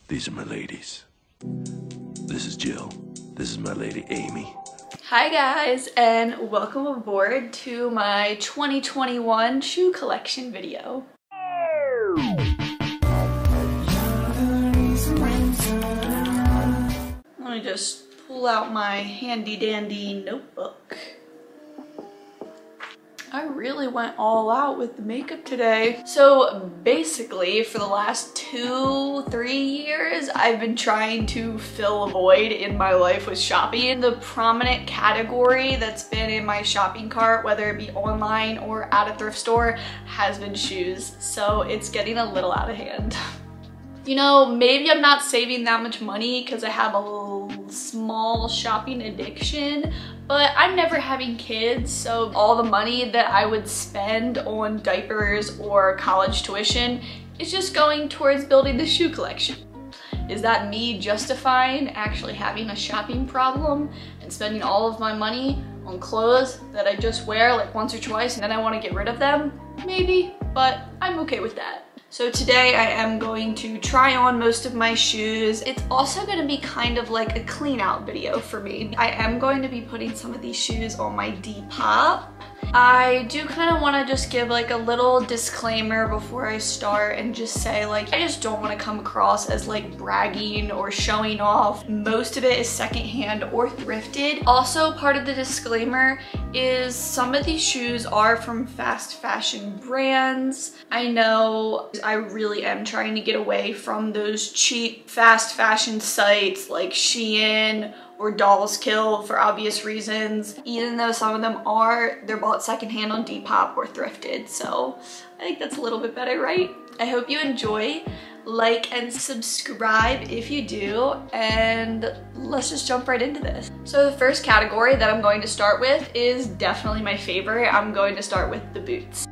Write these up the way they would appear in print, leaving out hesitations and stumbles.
These are my ladies. This is Jill. This is my lady Amy. Hi guys, and welcome aboard to my 2021 shoe collection video. Let me just pull out my handy dandy notebook. I really went all out with the makeup today. So basically for the last 2-3 years, I've been trying to fill a void in my life with shopping. The prominent category that's been in my shopping cart, whether it be online or at a thrift store, has been shoes. So it's getting a little out of hand. You know, maybe I'm not saving that much money because I have a small shopping addiction, but I'm never having kids, so all the money that I would spend on diapers or college tuition is just going towards building the shoe collection. Is that me justifying actually having a shopping problem and spending all of my money on clothes that I just wear like once or twice and then I want to get rid of them? Maybe, but I'm okay with that. So today I am going to try on most of my shoes. It's also going to be kind of like a clean out video for me. I am going to be putting some of these shoes on my Depop. I do kind of want to just give like a little disclaimer before I start and just say like I just don't want to come across as like bragging or showing off. Most of it is secondhand or thrifted. Also, part of the disclaimer is some of these shoes are from fast fashion brands. I know I really am trying to get away from those cheap fast fashion sites like Shein or Dolls Kill for obvious reasons. Even though some of them they're bought secondhand on Depop or thrifted. So I think that's a little bit better, right? I hope you enjoy. Like and subscribe if you do, and let's just jump right into this. So the first category that I'm going to start with is definitely my favorite. I'm going to start with the boots.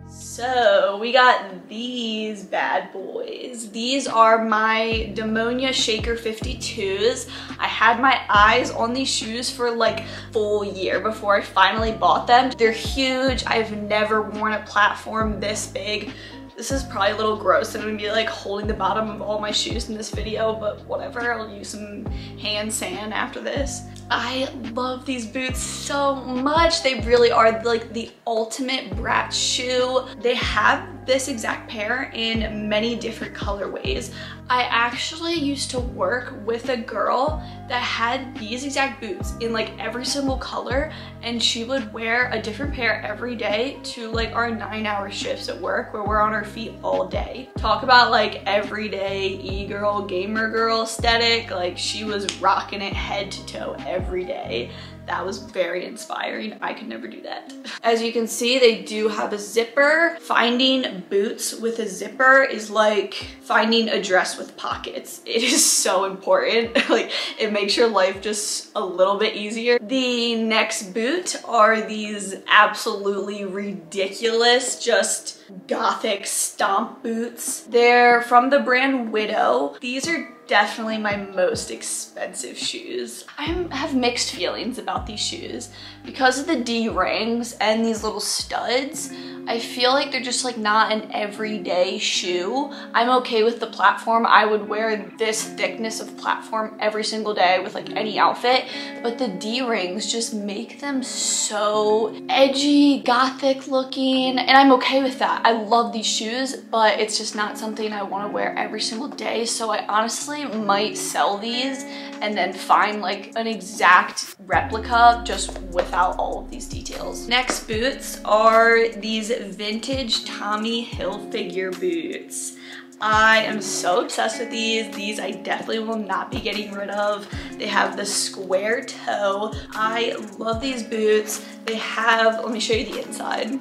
So we got these bad boys. These are my Demonia Shaker 52s. I had my eyes on these shoes for like a full year before I finally bought them. They're huge. I've never worn a platform this big. This is probably a little gross. I'm gonna be like holding the bottom of all my shoes in this video, but whatever. I'll use some hand sand after this. I love these boots so much. They really are like the ultimate brat shoe. They have this exact pair in many different colorways. I actually used to work with a girl that had these exact boots in like every single color, and she would wear a different pair every day to like our 9-hour shifts at work where we're on our feet all day. Talk about like everyday e-girl, gamer girl aesthetic. Like she was rocking it head to toe every day. That was very inspiring. I could never do that. As you can see, they do have a zipper. Finding boots with a zipper is like finding a dress with pockets. It is so important. Like it makes your life just a little bit easier. The next boot are these absolutely ridiculous, just gothic stomp boots. They're from the brand Widow. These are definitely my most expensive shoes. I have mixed feelings about these shoes. Because of the D-rings and these little studs, I feel like they're just like not an everyday shoe. I'm okay with the platform. I would wear this thickness of platform every single day with like any outfit, but the D-rings just make them so edgy, gothic looking, and I'm okay with that. I love these shoes, but it's just not something I want to wear every single day, so I honestly might sell these and then find like an exact replica just without all of these details. Next boots are these vintage Tommy Hilfiger boots. I am so obsessed with these. These I definitely will not be getting rid of. They have the square toe. I love these boots. They have, let me show you the inside.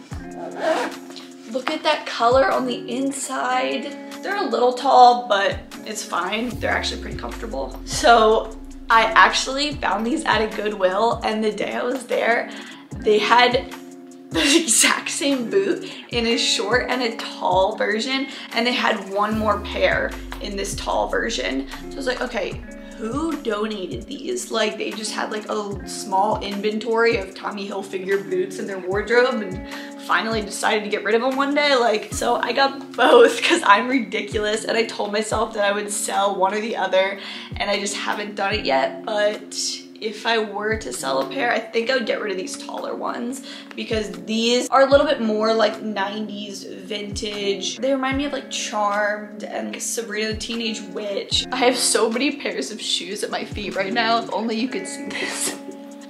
Look at that color on the inside. They're a little tall, but it's fine. They're actually pretty comfortable. So I actually found these at a Goodwill, and the day I was there, they had the exact same boot in a short and a tall version, and they had one more pair in this tall version. So I was like, okay, who donated these? Like they just had like a small inventory of Tommy Hilfiger boots in their wardrobe and finally decided to get rid of them one day. Like, so I got both because I'm ridiculous and I told myself that I would sell one or the other and I just haven't done it yet. But if I were to sell a pair, I think I would get rid of these taller ones because these are a little bit more like 90s vintage. They remind me of like Charmed and Sabrina the Teenage Witch. I have so many pairs of shoes at my feet right now. If only you could see this.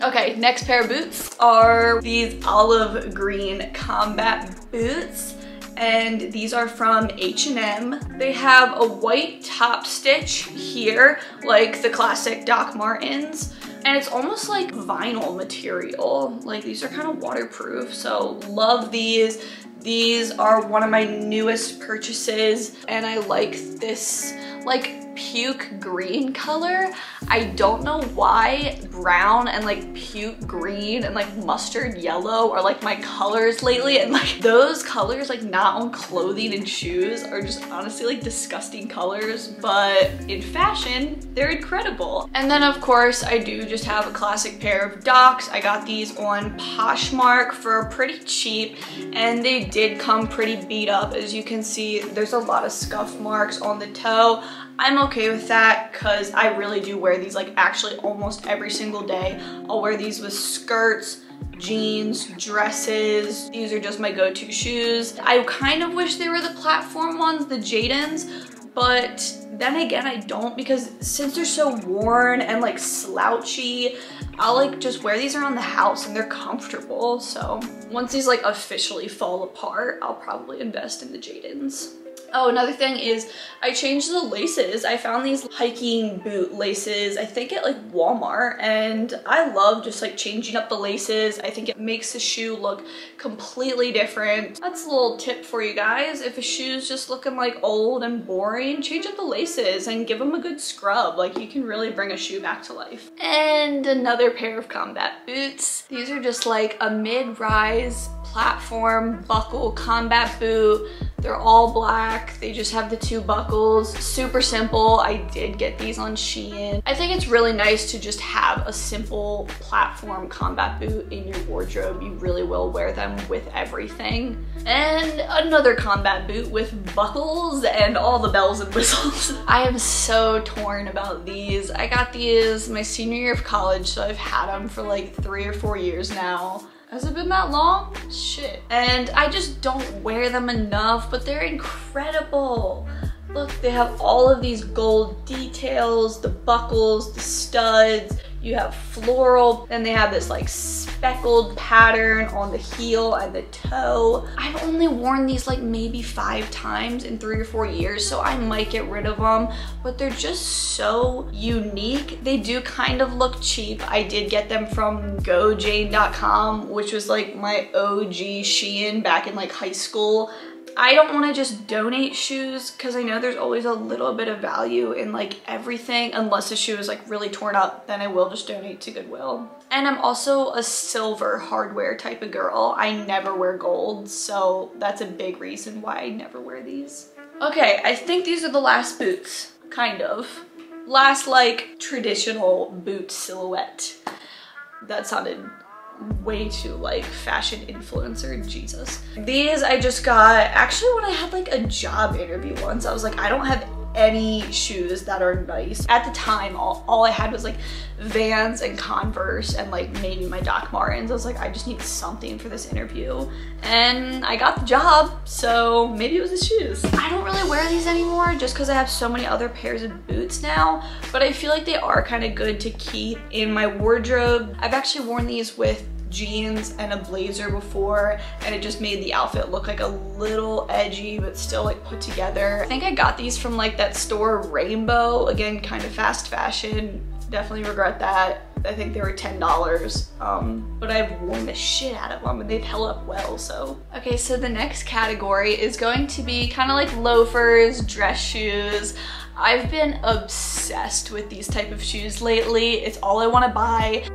Okay, next pair of boots are these olive green combat boots. And these are from H&M. They have a white top stitch here, like the classic Doc Martens. And it's almost like vinyl material. Like these are kind of waterproof, so love these. These are one of my newest purchases and I like this like puke green color. I don't know why brown and like puke green and like mustard yellow are like my colors lately, and like those colors like not on clothing and shoes are just honestly like disgusting colors, but in fashion they're incredible. And then of course I do just have a classic pair of Docs. I got these on Poshmark for pretty cheap and they did come pretty beat up. As you can see, there's a lot of scuff marks on the toe. I'm okay with that because I really do wear these like actually almost every single day. I'll wear these with skirts, jeans, dresses. These are just my go-to shoes. I kind of wish they were the platform ones, the Jadons, but then again I don't, because since they're so worn and like slouchy, I'll like just wear these around the house and they're comfortable. So once these like officially fall apart, I'll probably invest in the Jadons. Oh, another thing is I changed the laces. I found these hiking boot laces, I think at like Walmart, and I love just like changing up the laces. I think it makes the shoe look completely different. That's a little tip for you guys. If a shoe's just looking like old and boring, change up the laces and give them a good scrub. Like you can really bring a shoe back to life. And another pair of combat boots. These are just like a mid-rise platform buckle combat boot. They're all black. They just have the two buckles. Super simple. I did get these on Shein. I think it's really nice to just have a simple platform combat boot in your wardrobe. You really will wear them with everything. And another combat boot with buckles and all the bells and whistles. I am so torn about these. I got these my senior year of college, so I've had them for like 3 or 4 years now. Has it been that long? Shit. And I just don't wear them enough, but they're incredible. Look, they have all of these gold details, the buckles, the studs. You have floral, and they have this like speckled pattern on the heel and the toe. I've only worn these like maybe 5 times in 3 or 4 years, so I might get rid of them, but they're just so unique. They do kind of look cheap. I did get them from GoJane.com, which was like my OG Shein back in like high school. I don't want to just donate shoes because I know there's always a little bit of value in like everything. Unless the shoe is like really torn up, then I will just donate to Goodwill. And I'm also a silver hardware type of girl. I never wear gold, so that's a big reason why I never wear these. Okay, I think these are the last boots, kind of. Last like traditional boot silhouette. That sounded way too like fashion influencer, Jesus. These I just got actually when I had like a job interview once. I was like, I don't have any shoes that are nice. At the time, all I had was like Vans and Converse and like maybe my Doc Martens. I was like, I just need something for this interview. And I got the job, so maybe it was the shoes. I don't really wear these anymore just because I have so many other pairs of boots now, but I feel like they are kind of good to keep in my wardrobe. I've actually worn these with jeans and a blazer before, and it just made the outfit look like a little edgy but still like put together. I think I got these from like that store Rainbow, again kind of fast fashion. Definitely regret that. I think they were $10, but I've worn the shit out of them and they've held up well, so. Okay, so the next category is going to be kind of like loafers, dress shoes. I've been obsessed with these type of shoes lately. It's all I want to buy.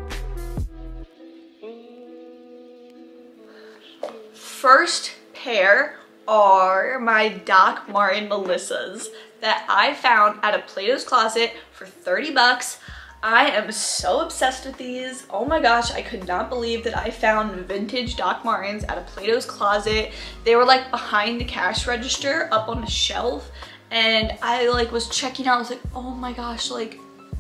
First pair are my Doc Marten Melissas that I found at a Plato's Closet for 30 bucks. I am so obsessed with these. Oh my gosh, I could not believe that I found vintage Doc Martens at a Plato's Closet. They were like behind the cash register up on the shelf, and I like was checking out. I was like, oh my gosh, like,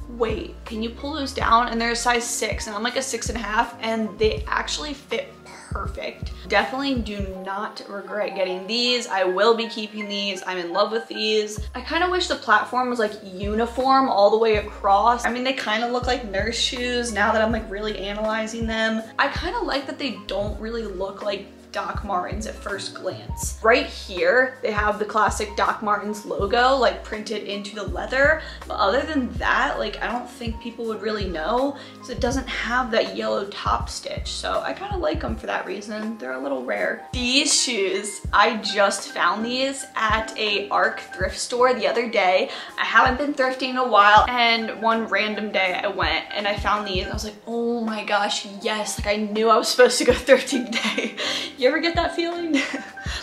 wait, can you pull those down? And they're a size 6 and I'm like a 6.5, and they actually fit perfect. Definitely do not regret getting these. I will be keeping these. I'm in love with these. I kind of wish the platform was like uniform all the way across. I mean, they kind of look like nurse shoes now that I'm like really analyzing them. I kind of like that they don't really look like Doc Martens at first glance. Right here, they have the classic Doc Martens logo like printed into the leather. But other than that, like, I don't think people would really know because it doesn't have that yellow top stitch. So I kind of like them for that reason. They're a little rare. These shoes, I just found these at a ARC thrift store the other day. I haven't been thrifting in a while, and one random day I went and I found these. I was like, oh my gosh, yes, like I knew I was supposed to go thrifting today. You ever get that feeling?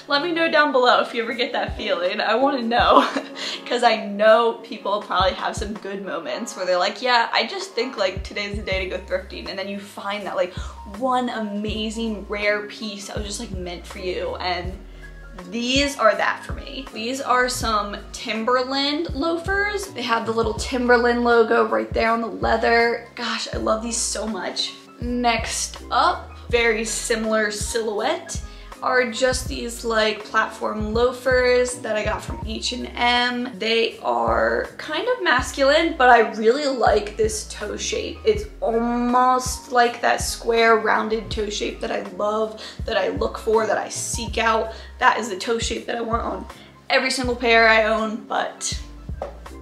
Let me know down below if you ever get that feeling. I want to know because I know people probably have some good moments where they're like, yeah, I just think like today's the day to go thrifting, and then you find that like one amazing rare piece that was just like meant for you, and these are that for me. These are some Timberland loafers. They have the little Timberland logo right there on the leather. Gosh, I love these so much. Next up, very similar silhouette, are just these like platform loafers that I got from H&M. They are kind of masculine, but I really like this toe shape. It's almost like that square rounded toe shape that I love, that I look for, that I seek out. That is the toe shape that I want on every single pair I own, but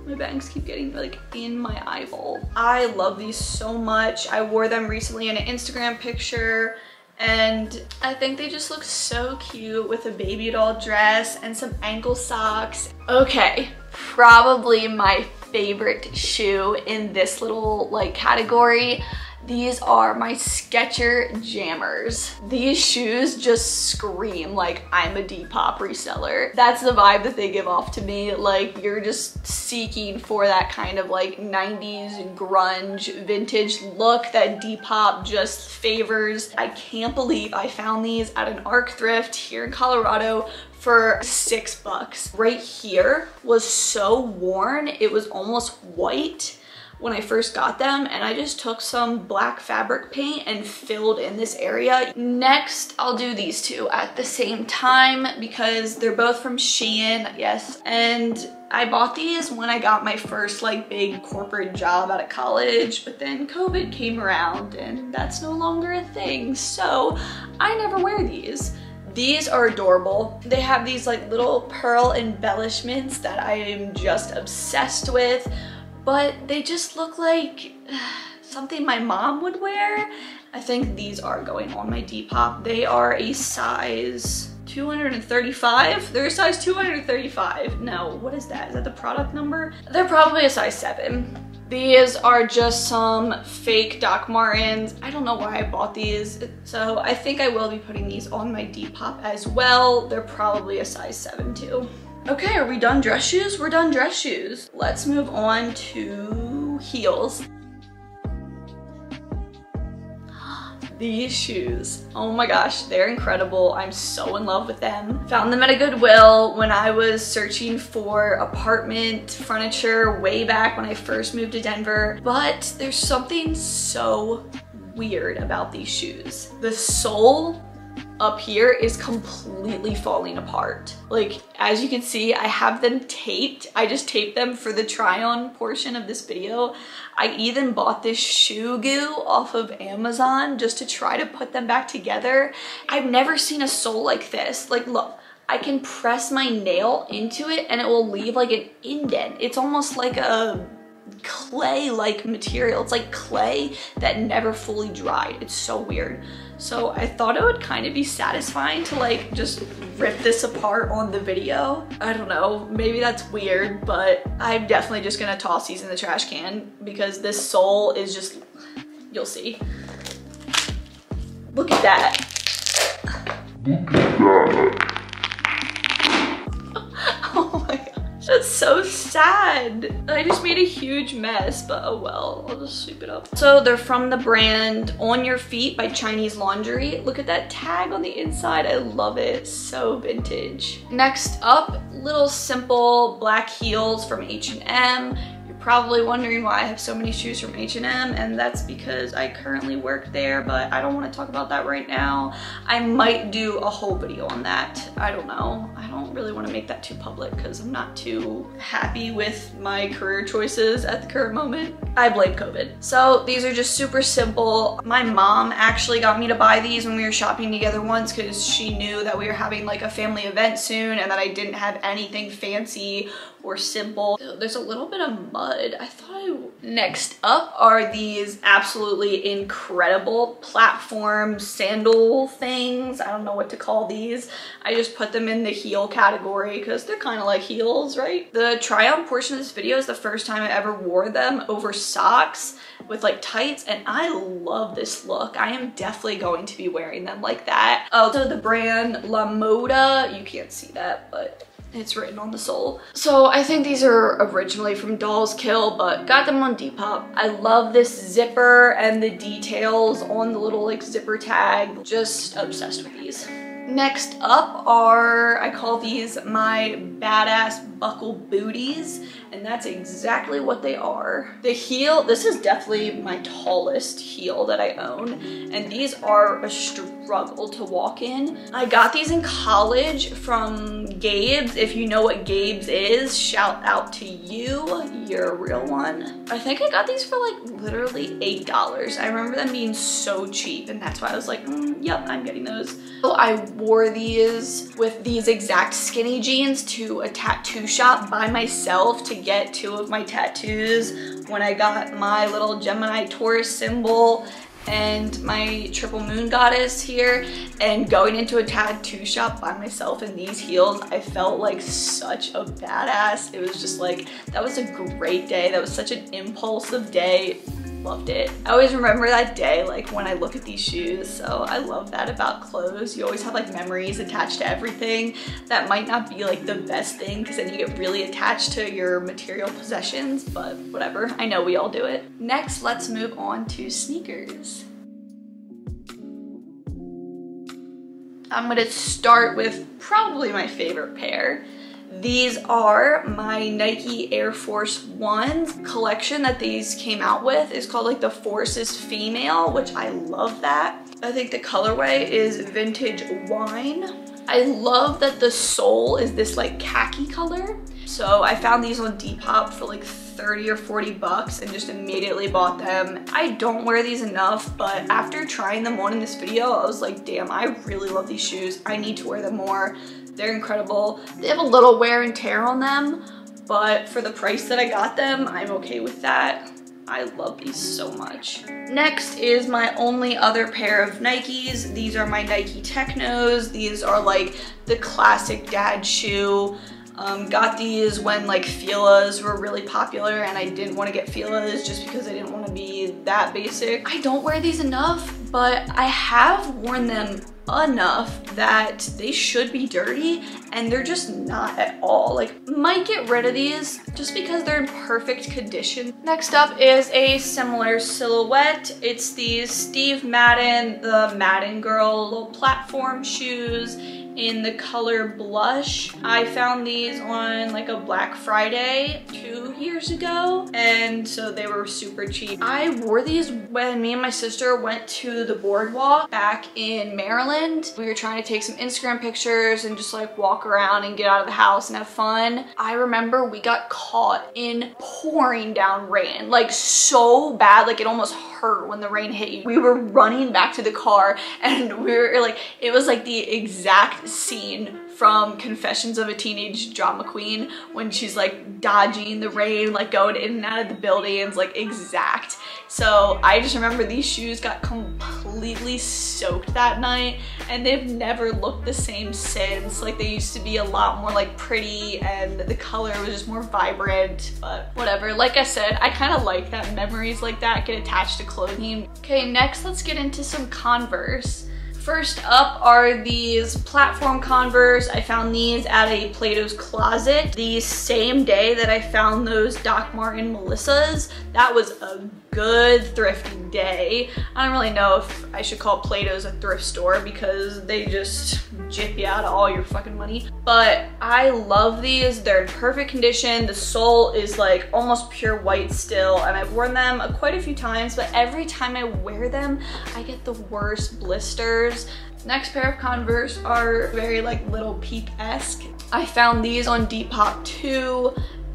my bangs keep getting like in my eyeball. I love these so much. I wore them recently in an Instagram picture, and I think they just look so cute with a baby doll dress and some ankle socks. Okay, probably my favorite shoe in this little like category. These are my Skechers Jammers. These shoes just scream like I'm a Depop reseller. That's the vibe that they give off to me. Like, you're just seeking for that kind of like 90s grunge vintage look that Depop just favors. I can't believe I found these at an ARC thrift here in Colorado for 6 bucks. Right here was so worn, it was almost white when I first got them, and I just took some black fabric paint and filled in this area. Next, I'll do these two at the same time because they're both from Shein, yes. And I bought these when I got my first like big corporate job out of college, but then COVID came around and that's no longer a thing, so I never wear these. These are adorable. They have these like little pearl embellishments that I am just obsessed with, but they just look like something my mom would wear. I think these are going on my Depop. They are a size 235. They're a size 235. No, what is that? Is that the product number? They're probably a size 7. These are just some fake Doc Martens. I don't know why I bought these, so I think I will be putting these on my Depop as well. They're probably a size 7 too. Okay, are we done dress shoes? We're done dress shoes. Let's move on to heels. These shoes, oh my gosh, they're incredible. I'm so in love with them. Found them at a Goodwill when I was searching for apartment furniture way back when I first moved to Denver. But there's something so weird about these shoes. The sole up here is completely falling apart. Like, as you can see, I have them taped. I just taped them for the try on portion of this video. I even bought this shoe goo off of Amazon just to try to put them back together. I've never seen a sole like this. Like, look, I can press my nail into it and it will leave like an indent. It's almost like a clay-like material. It's like clay that never fully dried. It's so weird. So I thought it would kind of be satisfying to like just rip this apart on the video. I don't know, maybe that's weird, but I'm definitely just gonna toss these in the trash can because this sole is just, you'll see. Look at that. That's so sad. I just made a huge mess, but oh well, I'll just sweep it up. So they're from the brand On Your Feet by Chinese Laundry. Look at that tag on the inside. I love it. So vintage. Next up, little simple black heels from H&M. Probably wondering why I have so many shoes from H&M, and that's because I currently work there, but I don't want to talk about that right now. I might do a whole video on that. I don't know. I don't really want to make that too public because I'm not too happy with my career choices at the current moment. I blame COVID. So these are just super simple. My mom actually got me to buy these when we were shopping together once because she knew that we were having like a family event soon and that I didn't have anything fancy or simple. There's a little bit of mud. Next up are these absolutely incredible platform sandal things. I don't know what to call these. I just put them in the heel category because they're kind of like heels, right? The try on portion of this video is the first time I ever wore them over socks with like tights, and I love this look. I am definitely going to be wearing them like that. Oh, so the brand La Moda, you can't see that, but it's written on the sole. So I think these are originally from Dolls Kill, but got them on Depop. I love this zipper and the details on the little like zipper tag. Just obsessed with these. Next up are, I call these my badass buckle booties, and that's exactly what they are. The heel, this is definitely my tallest heel that I own, and these are a struggle to walk in. I got these in college from Gabe's. If you know what Gabe's is, shout out to you. You're a real one. I think I got these for like literally $8. I remember them being so cheap, and that's why I was like, yep, I'm getting those. So I wore these with these exact skinny jeans to a tattoo shop by myself to get 2 of my tattoos when I got my little Gemini Taurus symbol and my triple moon goddess here. And going into a tattoo shop by myself in these heels, I felt like such a badass. It was just like, that was a great day. That was such an impulsive day. Loved it. I always remember that day like when I look at these shoes, so I love that about clothes. You always have like memories attached to everything. That might not be like the best thing because then you get really attached to your material possessions, but whatever. I know we all do it. Next, let's move on to sneakers. I'm gonna start with probably my favorite pair. These are my Nike Air Force Ones collection that these came out with. It's called like the Forces Female, which I love that. I think the colorway is vintage wine. I love that the sole is this like khaki color. So I found these on Depop for like 30 or 40 bucks and just immediately bought them. I don't wear these enough, but after trying them on in this video, I was like, damn, I really love these shoes. I need to wear them more. They're incredible. They have a little wear and tear on them, but for the price that I got them, I'm okay with that. I love these so much. Next is my only other pair of Nikes. These are my Nike Technos. These are like the classic dad shoe. Got these when like Fila's were really popular, and I didn't want to get Fila's just because I didn't want to be that basic. I don't wear these enough, but I have worn them enough that they should be dirty, and they're just not at all. Like, might get rid of these just because they're in perfect condition. Next up is a similar silhouette. It's these Steve Madden, the Madden Girl little platform shoes in the color blush. I found these on like a Black Friday 2 years ago, and so they were super cheap. I wore these when me and my sister went to the boardwalk back in Maryland. We were trying to take some Instagram pictures and just like walk around and get out of the house and have fun. I remember we got caught in pouring down rain, like so bad, like it almost hurt when the rain hit you. We were running back to the car, and we were like, it was like the exact scene from Confessions of a Teenage Drama Queen when she's like dodging the rain, like going in and out of the buildings, like exact. So I just remember these shoes got completely soaked that night, and they've never looked the same since. Like, they used to be a lot more like pretty, and the color was just more vibrant, but whatever. Like I said, I kind of like that memories like that get attached to clothing. Okay, next let's get into some Converse. First up are these platform Converse. I found these at a Plato's Closet the same day that I found those Doc Marten Melissas. That was a good thrifting day. I don't really know if I should call Plato's a thrift store because they just jip you out of all your fucking money. But I love these. They're in perfect condition. The sole is like almost pure white still, and I've worn them quite a few times, but every time I wear them, I get the worst blisters. Next pair of Converse are very like Little Peep-esque. I found these on Depop too.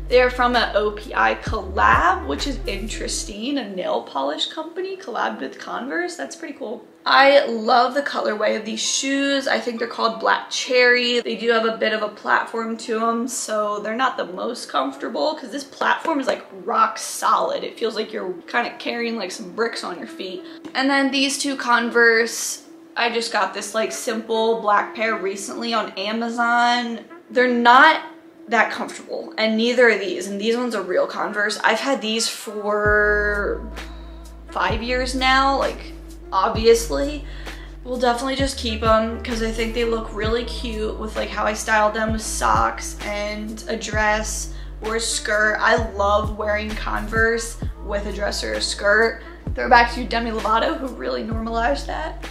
They're from an OPI collab, which is interesting. A nail polish company collabed with Converse. That's pretty cool. I love the colorway of these shoes. I think they're called Black Cherry. They do have a bit of a platform to them, so they're not the most comfortable because this platform is like rock solid. It feels like you're kind of carrying like some bricks on your feet. And then these two Converse, I just got this like simple black pair recently on Amazon. They're not that comfortable, and neither are these, and these ones are real Converse. I've had these for 5 years now, like obviously. We'll definitely just keep them because I think they look really cute with like how I styled them with socks and a dress or a skirt. I love wearing Converse with a dress or a skirt. Throw back to Demi Lovato, who really normalized that.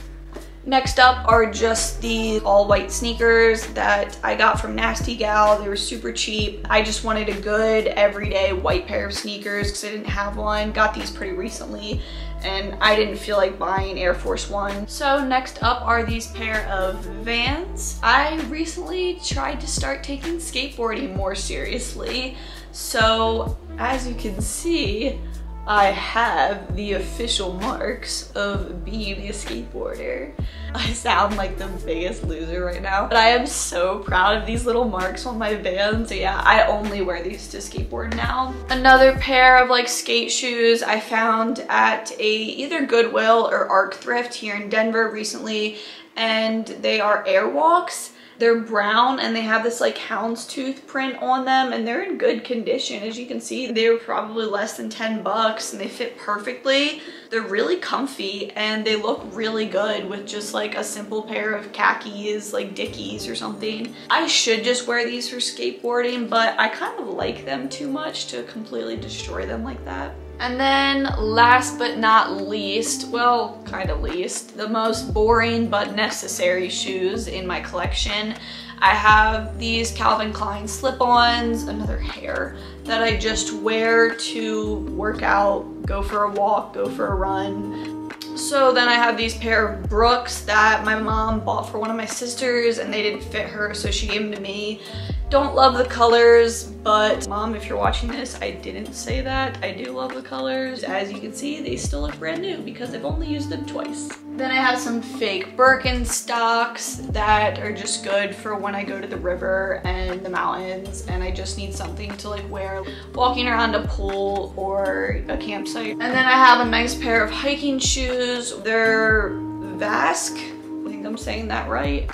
Next up are just the all white sneakers that I got from Nasty Gal. They were super cheap. I just wanted a good everyday white pair of sneakers because I didn't have one. Got these pretty recently and I didn't feel like buying Air Force One. So next up are these pair of Vans. I recently tried to start taking skateboarding more seriously. So as you can see, I have the official marks of being a skateboarder. I sound like the biggest loser right now, but I am so proud of these little marks on my Vans. So yeah, I only wear these to skateboard now. Another pair of like skate shoes I found at either Goodwill or Arc Thrift here in Denver recently, and they are Airwalks. They're brown and they have this like houndstooth print on them, and they're in good condition. As you can see, they were probably less than 10 bucks and they fit perfectly. They're really comfy and they look really good with just like a simple pair of khakis, like Dickies or something. I should just wear these for skateboarding, but I kind of like them too much to completely destroy them like that. And then last but not least, well, kind of least, the most boring but necessary shoes in my collection. I have these Calvin Klein slip-ons, another hair, that I just wear to work out, go for a walk, go for a run. So then I have these pair of Brooks that my mom bought for one of my sisters and they didn't fit her, so she gave them to me. Don't love the colors, but Mom, if you're watching this, I didn't say that. I do love the colors. As you can see, they still look brand new because I've only used them twice. Then I have some fake Birkenstocks that are just good for when I go to the river and the mountains and I just need something to like wear walking around a pool or a campsite. And then I have a nice pair of hiking shoes. They're Vask, I think I'm saying that right.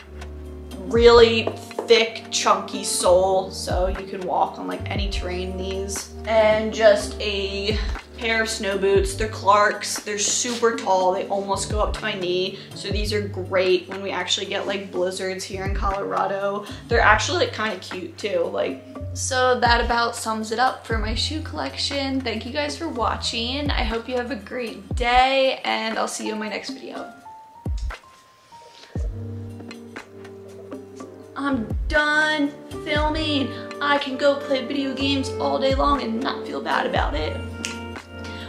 Really thick, chunky sole, so you can walk on like any terrain in these. And just a pair of snow boots. They're Clarks. They're super tall. They almost go up to my knee. So these are great when we actually get like blizzards here in Colorado. They're actually like kind of cute too. So that about sums it up for my shoe collection. Thank you guys for watching. I hope you have a great day and I'll see you in my next video. I'm done filming. I can go play video games all day long and not feel bad about it.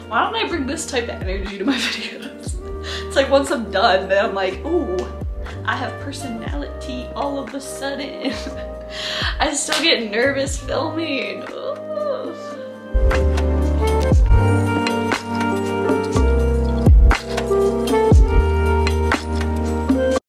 Why don't I bring this type of energy to my videos? It's like once I'm done, then I'm like, ooh, I have personality all of a sudden. I still get nervous filming.